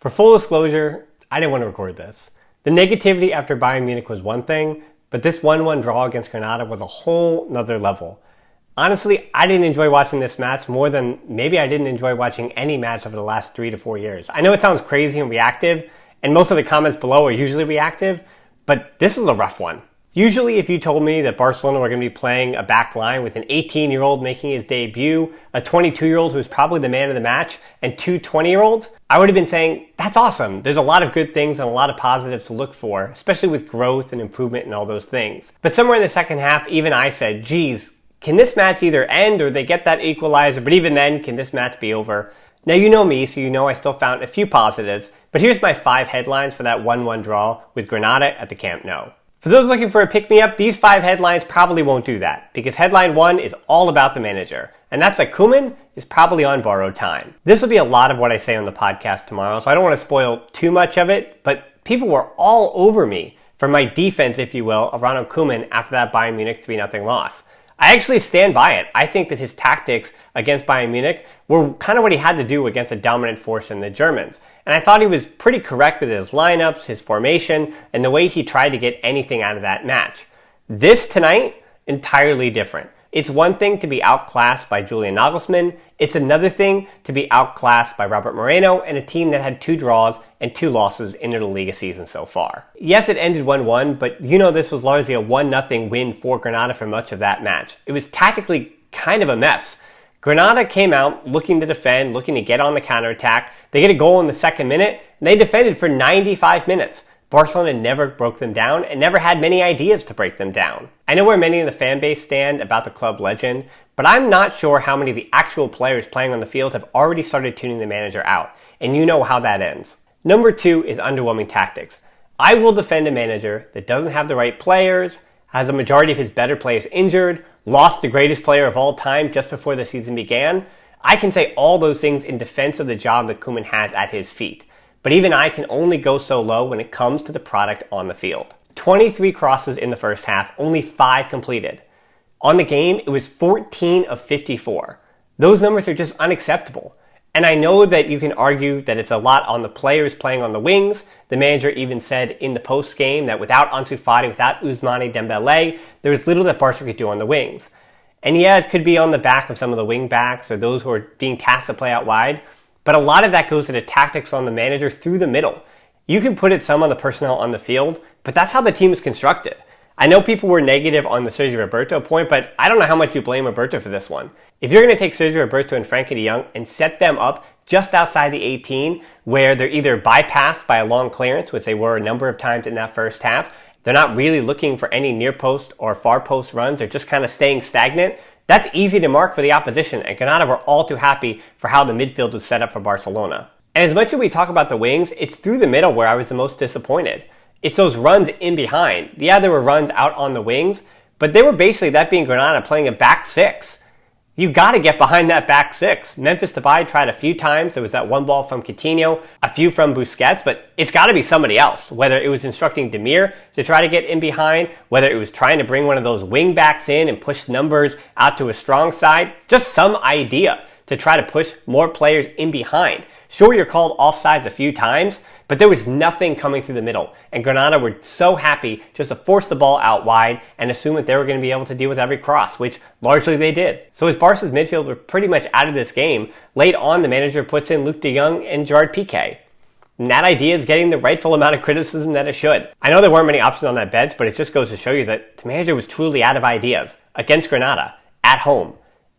For full disclosure, I didn't want to record this. The negativity after Bayern Munich was one thing, but this 1-1 draw against Granada was a whole nother level. Honestly, I didn't enjoy watching this match more than maybe I didn't enjoy watching any match over the last 3 to 4 years. I know it sounds crazy and reactive, and most of the comments below are usually reactive, but this is a rough one. Usually if you told me that Barcelona were going to be playing a back line with an 18-year-old making his debut, a 22-year-old who's probably the man of the match, and two 20-year-olds, I would have been saying, that's awesome. There's a lot of good things and a lot of positives to look for, especially with growth and improvement and all those things. But somewhere in the second half, even I said, geez, can this match either end or they get that equalizer, but even then, can this match be over? Now you know me, so you know I still found a few positives, but here's my 5 headlines for that 1-1 draw with Granada at the Camp Nou. For those looking for a pick-me-up, these 5 headlines probably won't do that, because headline 1 is all about the manager, and that's that Koeman is probably on borrowed time. This will be a lot of what I say on the podcast tomorrow, so I don't want to spoil too much of it, but people were all over me for my defense, if you will, of Ronald Koeman after that Bayern Munich 3-0 loss. I actually stand by it. I think that his tactics against Bayern Munich were kind of what he had to do against a dominant force in the Germans. And I thought he was pretty correct with his lineups, his formation, and the way he tried to get anything out of that match. This tonight, entirely different. It's one thing to be outclassed by Julian Nagelsmann. It's another thing to be outclassed by Robert Moreno and a team that had 2 draws and 2 losses in the Liga season so far. Yes, it ended 1-1, but you know this was largely a 1-0 win for Granada for much of that match. It was tactically kind of a mess. Granada came out looking to defend, looking to get on the counterattack. They get a goal in the second minute, and they defended for 95 minutes. Barcelona never broke them down and never had many ideas to break them down. I know where many in the fan base stand about the club legend, but I'm not sure how many of the actual players playing on the field have already started tuning the manager out, and you know how that ends. Number 2 is underwhelming tactics. I will defend a manager that doesn't have the right players, has a majority of his better players injured, lost the greatest player of all time just before the season began. I can say all those things in defense of the job that Koeman has at his feet. But even I can only go so low when it comes to the product on the field. 23 crosses in the first half, only 5 completed. On the game, it was 14 of 54. Those numbers are just unacceptable. And I know that you can argue that it's a lot on the players playing on the wings. The manager even said in the post-game that without Ansu Fati, without Ousmane Dembele, there was little that Barca could do on the wings. And yeah, it could be on the back of some of the wing backs or those who are being tasked to play out wide. But a lot of that goes to the tactics on the manager through the middle. You can put it some on the personnel on the field, but that's how the team is constructed. I know people were negative on the Sergio Roberto point, but I don't know how much you blame Roberto for this one. If you're going to take Sergio Roberto and Frankie de Jong and set them up just outside the 18, where they're either bypassed by a long clearance, which they were a number of times in that first half, they're not really looking for any near post or far post runs, they're just kind of staying stagnant, that's easy to mark for the opposition, and Granada were all too happy for how the midfield was set up for Barcelona. And as much as we talk about the wings, it's through the middle where I was the most disappointed. It's those runs in behind. Yeah, there were runs out on the wings, but they were basically, that being Granada, playing a back 6. You got to get behind that back 6. Memphis Depay tried a few times. There was that one ball from Coutinho, a few from Busquets, but it's got to be somebody else. Whether it was instructing Demir to try to get in behind, whether it was trying to bring one of those wing backs in and push numbers out to a strong side, just some idea to try to push more players in behind. Sure, you're called offsides a few times, but there was nothing coming through the middle. And Granada were so happy just to force the ball out wide and assume that they were going to be able to deal with every cross, which largely they did. So as Barca's midfield were pretty much out of this game, late on the manager puts in Luc de Jong and Gerard Piqué. And that idea is getting the rightful amount of criticism that it should. I know there weren't many options on that bench, but it just goes to show you that the manager was truly out of ideas against Granada at home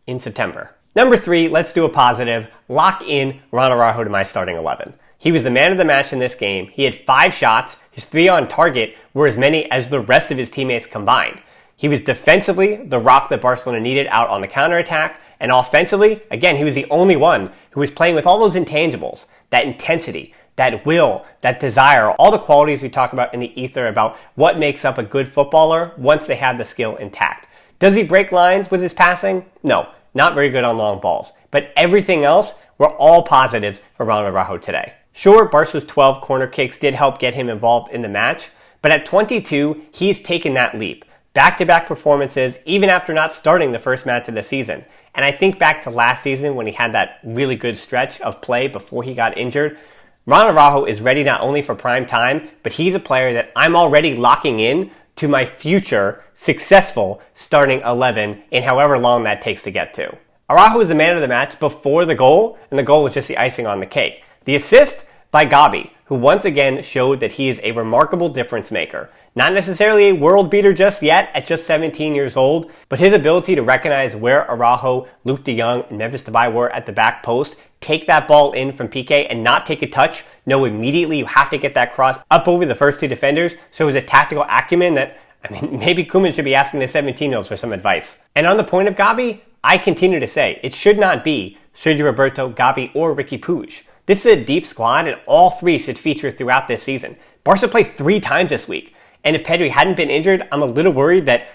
in September. Number 3, let's do a positive. Lock in Ronald Arajo to my starting 11. He was the man of the match in this game. He had 5 shots. His 3 on target were as many as the rest of his teammates combined. He was defensively the rock that Barcelona needed out on the counterattack. And offensively, again, he was the only one who was playing with all those intangibles, that intensity, that will, that desire, all the qualities we talk about in the ether about what makes up a good footballer once they have the skill intact. Does he break lines with his passing? No. Not very good on long balls. But everything else were all positives for Ronald Arajo today. Sure, Barca's 12 corner kicks did help get him involved in the match, but at 22, he's taken that leap. Back-to-back performances, even after not starting the first match of the season. And I think back to last season when he had that really good stretch of play before he got injured. Ronald Arajo is ready not only for prime time, but he's a player that I'm already locking in to my future successful starting 11 in however long that takes to get to. Arajo was the man of the match before the goal, and the goal was just the icing on the cake. The assist by Gabi, who once again showed that he is a remarkable difference maker. Not necessarily a world beater just yet at just 17 years old, but his ability to recognize where Arajo, Luke de Jong, and Memphis Depay were at the back post, take that ball in from Piqué and not take a touch, know immediately you have to get that cross up over the first two defenders, so it was a tactical acumen that, maybe Koeman should be asking the 17-year-olds for some advice. And on the point of Gabi, I continue to say, it should not be Sergio Roberto, Gabi, or Riqui Puig. This is a deep squad, and all three should feature throughout this season. Barca played 3 times this week, and if Pedri hadn't been injured, I'm a little worried that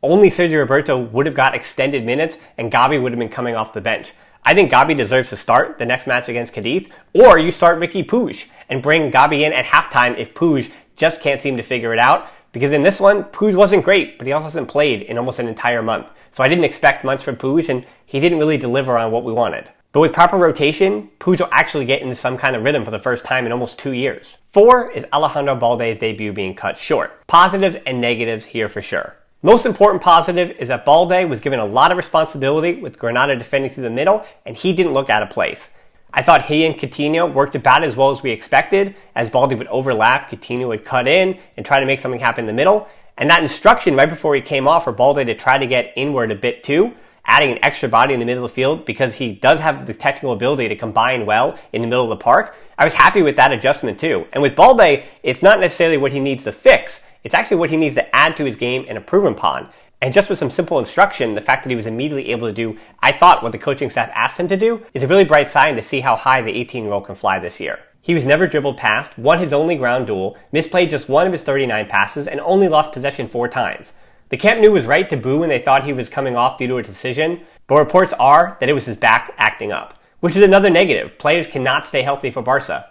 only Sergio Roberto would have got extended minutes, and Gabi would have been coming off the bench. I think Gabi deserves to start the next match against Cadiz, or you start Riqui Puig and bring Gabi in at halftime if Puig just can't seem to figure it out, because in this one, Puig wasn't great, but he also hasn't played in almost an entire month. So I didn't expect much from Puig, and he didn't really deliver on what we wanted. But with proper rotation, Puig will actually get into some kind of rhythm for the first time in almost 2 years. 4 is Alejandro Balde's debut being cut short. Positives and negatives here for sure. Most important positive is that Balde was given a lot of responsibility with Granada defending through the middle, and he didn't look out of place. I thought he and Coutinho worked about as well as we expected, as Balde would overlap, Coutinho would cut in and try to make something happen in the middle. And that instruction right before he came off for Balde to try to get inward a bit too, adding an extra body in the middle of the field because he does have the technical ability to combine well in the middle of the park. I was happy with that adjustment too. And with Balde, it's not necessarily what he needs to fix, it's actually what he needs to add to his game and improve upon. And just with some simple instruction, the fact that he was immediately able to do, I thought, what the coaching staff asked him to do, is a really bright sign to see how high the 18-year-old can fly this year. He was never dribbled past, won his only ground duel, misplayed just 1 of his 39 passes, and only lost possession 4 times. The Camp Nou was right to boo when they thought he was coming off due to a decision, but reports are that it was his back acting up, which is another negative. Players cannot stay healthy for Barca,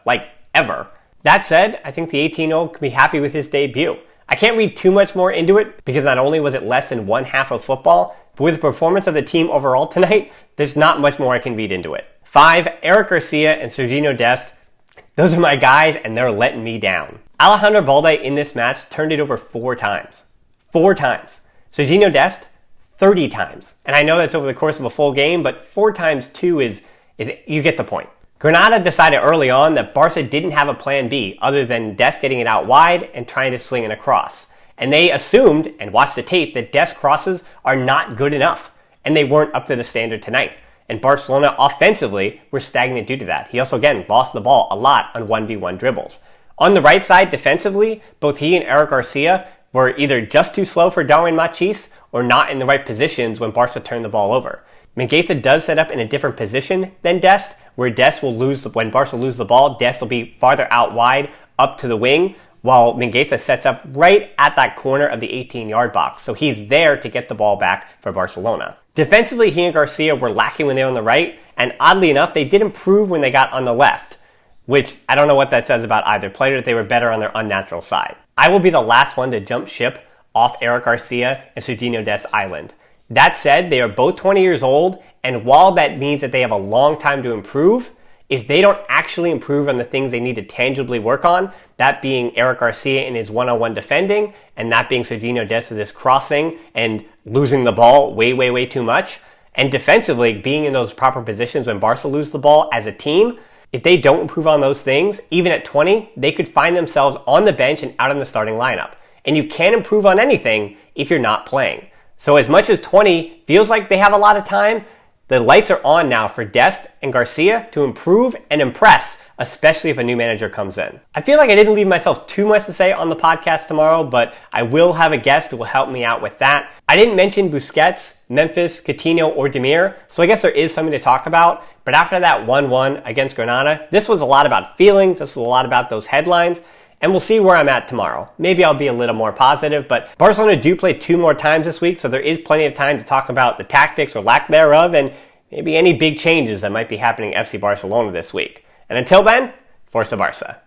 ever. That said, I think the 18-year-old can be happy with his debut. I can't read too much more into it because not only was it less than one half of football, but with the performance of the team overall tonight, there's not much more I can read into it. 5, Eric Garcia and Sergio Dest. Those are my guys, and they're letting me down. Alejandro Balde in this match turned it over 4 times. 4 times. Sergio Dest, 30 times. And I know that's over the course of a full game, but 4 times 2 is you get the point. Granada decided early on that Barca didn't have a plan B other than Dest getting it out wide and trying to sling it across. And they assumed, and watched the tape, that Dest crosses are not good enough. And they weren't up to the standard tonight. And Barcelona offensively were stagnant due to that. He also, again, lost the ball a lot on 1v1 dribbles. On the right side, defensively, both he and Eric Garcia were either just too slow for Darwin Machis or not in the right positions when Barca turned the ball over. Mingueza does set up in a different position than Dest, where Dest will when Barca lose the ball, Dest will be farther out wide, up to the wing, while Mingueza sets up right at that corner of the 18-yard box. So he's there to get the ball back for Barcelona. Defensively, he and Garcia were lacking when they were on the right, and oddly enough, they did improve when they got on the left, which I don't know what that says about either player, that they were better on their unnatural side. I will be the last one to jump ship off Eric Garcia and Sergio Dest Island. That said, they are both 20 years old, and while that means that they have a long time to improve, if they don't actually improve on the things they need to tangibly work on, that being Eric Garcia in his one-on-one defending, and that being Sergio Dest with his crossing and losing the ball way too much, and defensively being in those proper positions when Barca lose the ball as a team, if they don't improve on those things, even at 20, they could find themselves on the bench and out in the starting lineup. And you can't improve on anything if you're not playing. So as much as 20 feels like they have a lot of time, the lights are on now for Dest and Garcia to improve and impress, especially if a new manager comes in. I feel like I didn't leave myself too much to say on the podcast tomorrow, but I will have a guest who will help me out with that. I didn't mention Busquets, Memphis, Coutinho, or Demir, so I guess there is something to talk about. But after that 1-1 against Granada, this was a lot about feelings, this was a lot about those headlines, and we'll see where I'm at tomorrow. Maybe I'll be a little more positive, but Barcelona do play 2 more times this week, so there is plenty of time to talk about the tactics or lack thereof, and maybe any big changes that might be happening at FC Barcelona this week. And until then, Forza Barça.